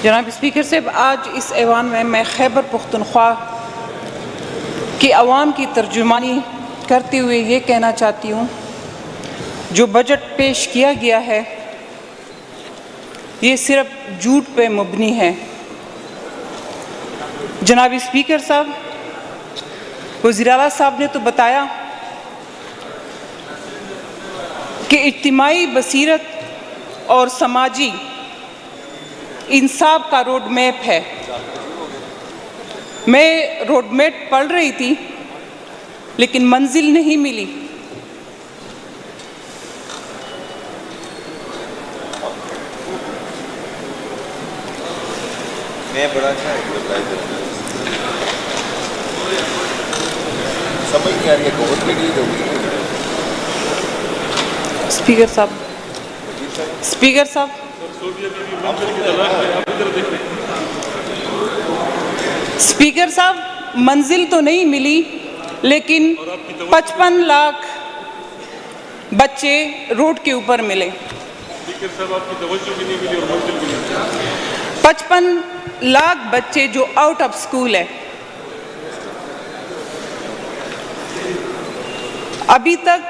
जनाब स्पीकर साहब, आज इस ऐवान में मैं खैबर पख्तूनख्वा की आवाम की तर्जुमानी करते हुए ये कहना चाहती हूँ, जो बजट पेश किया गया है ये सिर्फ झूठ पे मबनी है। जनाब स्पीकर साहब, वज़ीर आला साहब ने तो बताया कि इज्तिमाई बसीरत और समाजी इंसाफ का रोड मैप है। मैं रोड मैप पढ़ रही थी लेकिन मंजिल नहीं मिली। मैं बड़ा समझ नहीं आ रही है गवर्नमेंट होगी। स्पीकर साहब स्पीकर साहब, मंजिल तो नहीं मिली लेकिन 55 लाख बच्चे रोड के ऊपर मिले। स्पीकर साहब, आपकी तवज्जो भी नहीं मिली और मंजिल भी नहीं। 55 लाख बच्चे जो आउट ऑफ स्कूल है। अभी तक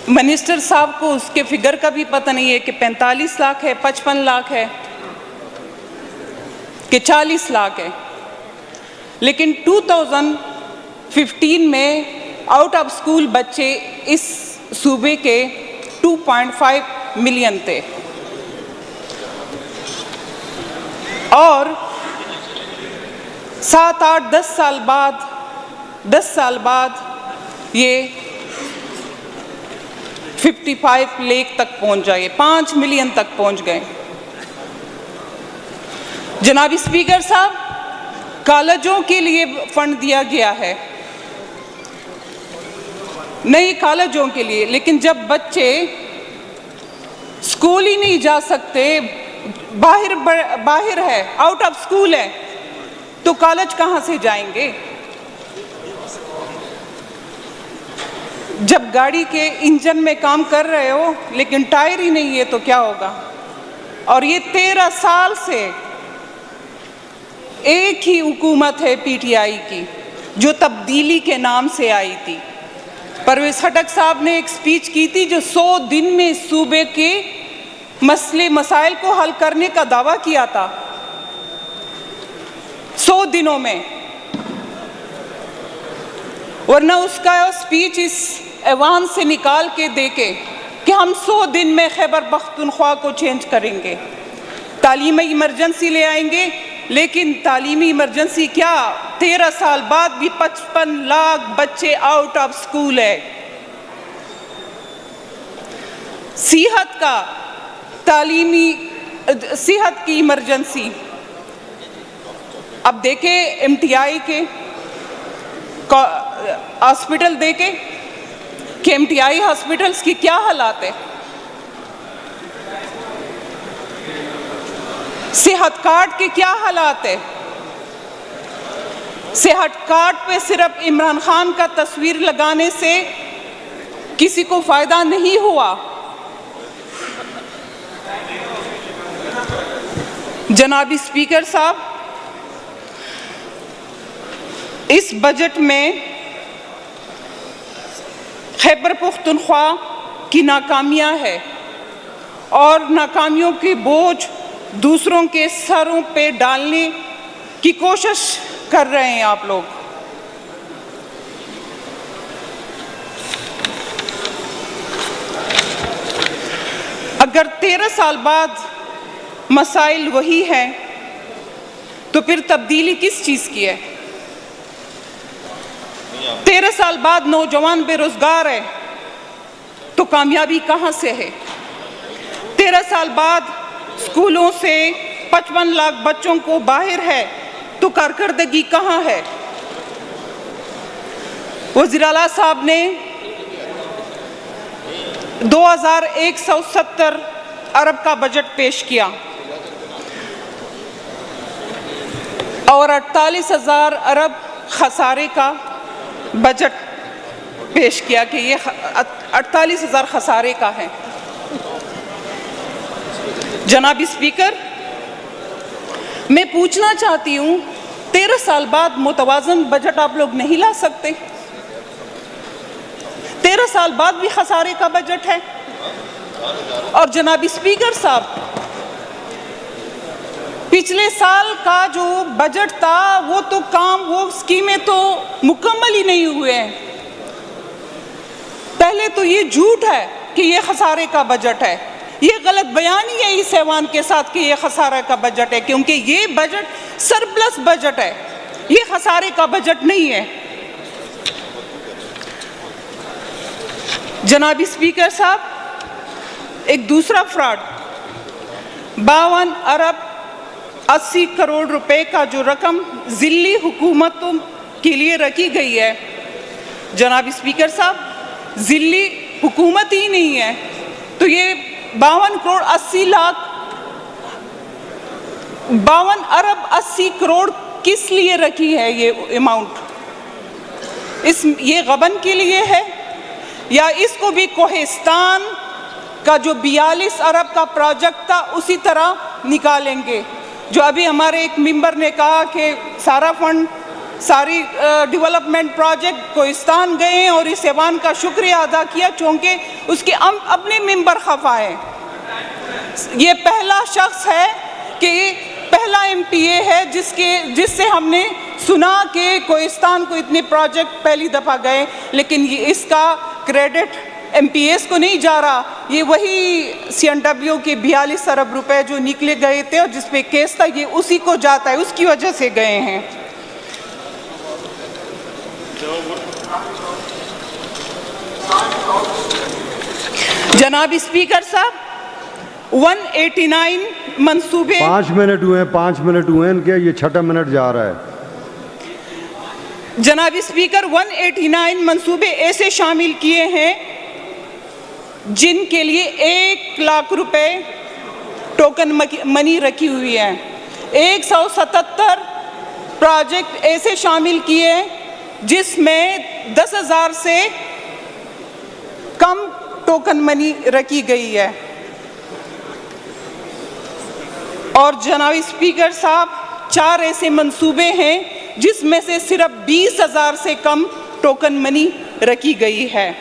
मिनिस्टर साहब को उसके फिगर का भी पता नहीं है कि 45 लाख है, 55 लाख है कि 40 लाख है। लेकिन 2015 में आउट ऑफ स्कूल बच्चे इस सूबे के 2.5 मिलियन थे और 7, 8, 10 साल बाद ये 55 लाख तक पहुंच जाए, 5 मिलियन तक पहुंच गए। जनाब स्पीकर साहब, कॉलेजों के लिए फंड दिया गया है, नई कॉलेजों के लिए, लेकिन जब बच्चे स्कूल ही नहीं जा सकते, बाहर है, आउट ऑफ स्कूल है, तो कॉलेज कहां से जाएंगे? जब गाड़ी के इंजन में काम कर रहे हो लेकिन टायर ही नहीं है तो क्या होगा? और ये 13 साल से एक ही हुकूमत है पीटीआई की जो तब्दीली के नाम से आई थी। परवेज़ खटक साहब ने एक स्पीच की थी जो 100 दिन में सूबे के मसले मसाइल को हल करने का दावा किया था। 100 दिनों में, वरना उसका स्पीच इस ऐवान से निकाल के देके कि हम 100 दिन में खैबर पख्तूनख्वा को चेंज करेंगे, तालीमी इमरजेंसी ले आएंगे। लेकिन तालीमी इमरजेंसी क्या, 13 साल बाद भी 55 लाख बच्चे आउट ऑफ स्कूल है। सेहत की इमरजेंसी, अब देखें एमटीआई के हॉस्पिटल देके कि एमटीआई हॉस्पिटल्स की क्या हालात है। सेहत कार्ड के क्या हालात है। सेहत कार्ड पे सिर्फ इमरान खान का तस्वीर लगाने से किसी को फायदा नहीं हुआ। जनाब स्पीकर साहब, इस बजट में खैबर पख्तूनख्वा की नाकामियां है और नाकामियों के बोझ दूसरों के सरों पे डालने की कोशिश कर रहे हैं आप लोग। अगर 13 साल बाद मसाइल वही हैं तो फिर तब्दीली किस चीज़ की है? 13 साल बाद नौजवान बेरोजगार है तो कामयाबी कहां से है? 13 साल बाद स्कूलों से 55 लाख बच्चों को बाहर है तो कारकर्दगी कहां है? वज़ीर आला साहब ने 2170 अरब का बजट पेश किया और 48,000 अरब खसारे का बजट पेश किया कि ये 48,000 खसारे का है। जनाब स्पीकर, मैं पूछना चाहती हूँ, 13 साल बाद मुतवाज़न बजट आप लोग नहीं ला सकते? 13 साल बाद भी खसारे का बजट है। और जनाब स्पीकर साहब, पिछले साल का जो बजट था वो स्कीमें तो मुकम्मल ही नहीं हुए हैं। पहले तो ये झूठ है कि ये खसारे का बजट है, ये गलत बयानी है इस ऐवान के साथ कि ये खसारे का बजट है, क्योंकि ये बजट सरप्लस बजट है, ये खसारे का बजट नहीं है। जनाब स्पीकर साहब, एक दूसरा फ्रॉड, 52 अरब 80 करोड़ रुपए का जो रकम ज़िल्ली हुकूमतों के लिए रखी गई है। जनाब स्पीकर साहब, ज़िल्ली हुकूमत ही नहीं है तो ये 52 अरब 80 करोड़ किस लिए रखी है? ये अमाउंट ये गबन के लिए है या इसको भी कोहिस्तान का जो 42 अरब का प्रोजेक्ट था उसी तरह निकालेंगे? जो अभी हमारे एक मेंबर ने कहा कि सारा फंड, सारी डेवलपमेंट प्रोजेक्ट कोहिस्तान गए हैं और इस ऐवान का शुक्रिया अदा किया चूँकि उसके अपने मेंबर खफा हैं। ये पहला शख्स है कि पहला MPA है जिससे हमने सुना कि कोहिस्तान को इतने प्रोजेक्ट पहली दफ़ा गए, लेकिन ये इसका क्रेडिट MPAs को नहीं जा रहा, ये वही CNW के 42 अरब रुपए जो निकले गए थे और जिस पे केस था ये उसी को जाता है, उसकी वजह से गए हैं। जनाब स्पीकर साहब, 189 मंसूबे 5 मिनट हुए इनके, ये 6ठा मिनट जा रहा है। जनाब स्पीकर, 189 मंसूबे ऐसे शामिल किए हैं जिनके लिए 1 लाख रुपए टोकन मनी रखी हुई है। 177 प्रोजेक्ट ऐसे शामिल किए हैं जिसमें 10,000 से कम टोकन मनी रखी गई है। और जनाब स्पीकर साहब, 4 ऐसे मंसूबे हैं जिसमें से सिर्फ 20,000 से कम टोकन मनी रखी गई है।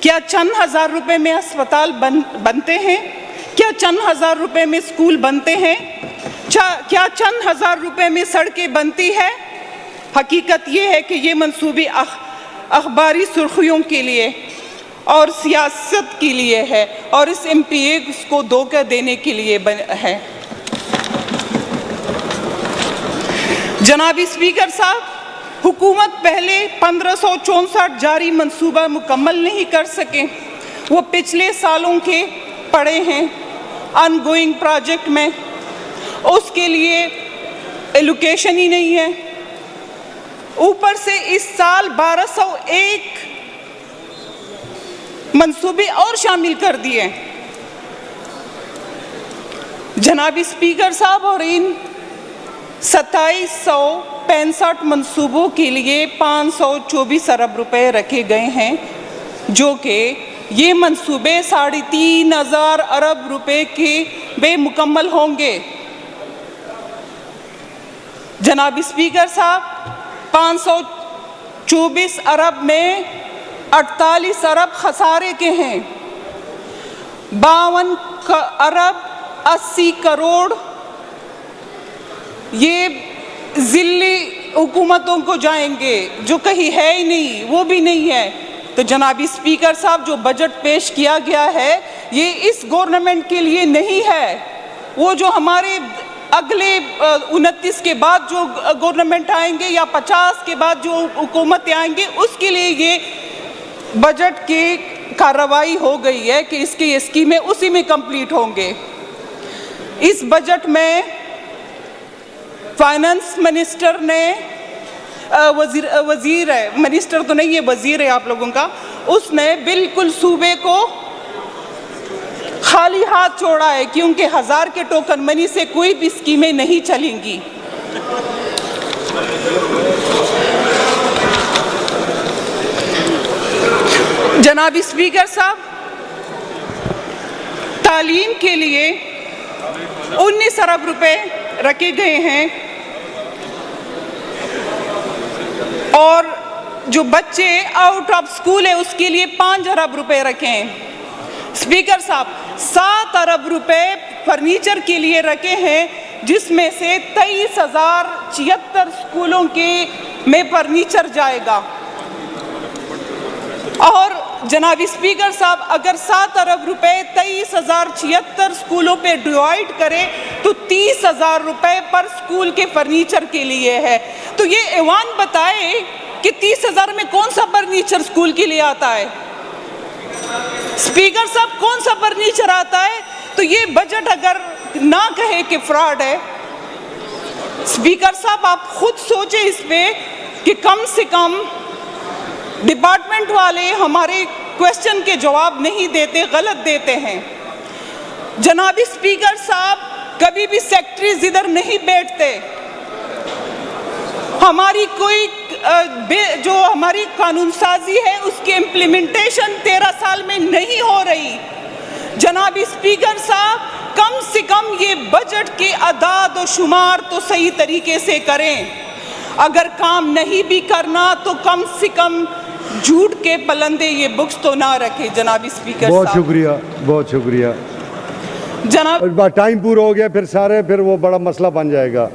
क्या चंद हज़ार रुपए में अस्पताल बनते हैं? क्या चंद हज़ार रुपए में स्कूल बनते हैं? क्या चंद हज़ार रुपए में सड़कें बनती है? हकीकत ये है कि ये मंसूबे अखबारी सुर्खियों के लिए और सियासत के लिए है और इस MPA को धोखा देने के लिए है। जनाब स्पीकर साहब, हुकूमत पहले 1564 जारी मंसूबा मुकम्मल नहीं कर सके, वो पिछले सालों के पड़े हैं अनगोइंग प्रोजेक्ट में, उसके लिए एलोकेशन ही नहीं है। ऊपर से इस साल 1201 मंसूबे और शामिल कर दिए। जनाब स्पीकर साहब, और इन 2765 मंसूबों के लिए 524 अरब रुपए रखे गए हैं, जो कि ये मंसूबे 3,500 अरब रुपए के बेमुकम्मल होंगे। जनाब स्पीकर साहब, 524 अरब में 48 अरब खसारे के हैं, 52 अरब 80 करोड़ ये ज़िल्ली हुकूमतों को जाएंगे जो कहीं है ही नहीं, वो भी नहीं है। तो जनाब स्पीकर साहब, जो बजट पेश किया गया है ये इस गवर्नमेंट के लिए नहीं है, वो जो हमारे अगले 29 के बाद जो गवर्नमेंट आएंगे या 50 के बाद जो हुकूमतें आएंगे उसके लिए ये बजट की कार्रवाई हो गई है कि इसकी ये स्कीमें उसी में कंप्लीट होंगे। इस बजट में फाइनेंस मिनिस्टर ने वजीर है, मिनिस्टर तो नहीं है, वजीर है आप लोगों का, उसने बिल्कुल सूबे को खाली हाथ छोड़ा है, क्योंकि 1000 के टोकन मनी से कोई भी स्कीमें नहीं चलेंगी। जनाब स्पीकर साहब, तालीम के लिए 19 अरब रुपए रखे गए हैं और जो बच्चे आउट ऑफ स्कूल है उसके लिए 5 अरब रुपए रखे हैं। स्पीकर साहब, 7 अरब रुपए फर्नीचर के लिए रखे हैं, जिसमें से 23,076 स्कूलों के में फर्नीचर जाएगा। और जनाब स्पीकर साहब, अगर 7 अरब रुपए 23,076 स्कूलों पे डिवाइड करें तो 30,000 रुपए पर स्कूल के फर्नीचर के लिए है। तो ये ऐवान बताए कि 30,000 में कौन सा फर्नीचर स्कूल के लिए आता है? स्पीकर साहब, कौन सा फर्नीचर आता है? तो ये बजट अगर ना कहे कि फ्रॉड है, स्पीकर साहब आप खुद सोचे इस पे कि कम से कम डिपार्टमेंट वाले हमारे क्वेश्चन के जवाब नहीं देते, गलत देते हैं। जनाब स्पीकर साहब, कभी भी सेक्रेटरीज इधर नहीं बैठते। हमारी कोई जो हमारी कानून साजी है उसकी इम्प्लीमेंटेशन 13 साल में नहीं हो रही। जनाब स्पीकर साहब, कम से कम ये बजट के अदाद और शुमार तो सही तरीके से करें। अगर काम नहीं भी करना तो कम से कम झूठ के पलंदे ये बुक्स तो ना रखे। जनाब स्पीकर बहुत साहब, शुक्रिया, बहुत शुक्रिया। जनाब टाइम पूरा हो गया, फिर वो बड़ा मसला बन जाएगा।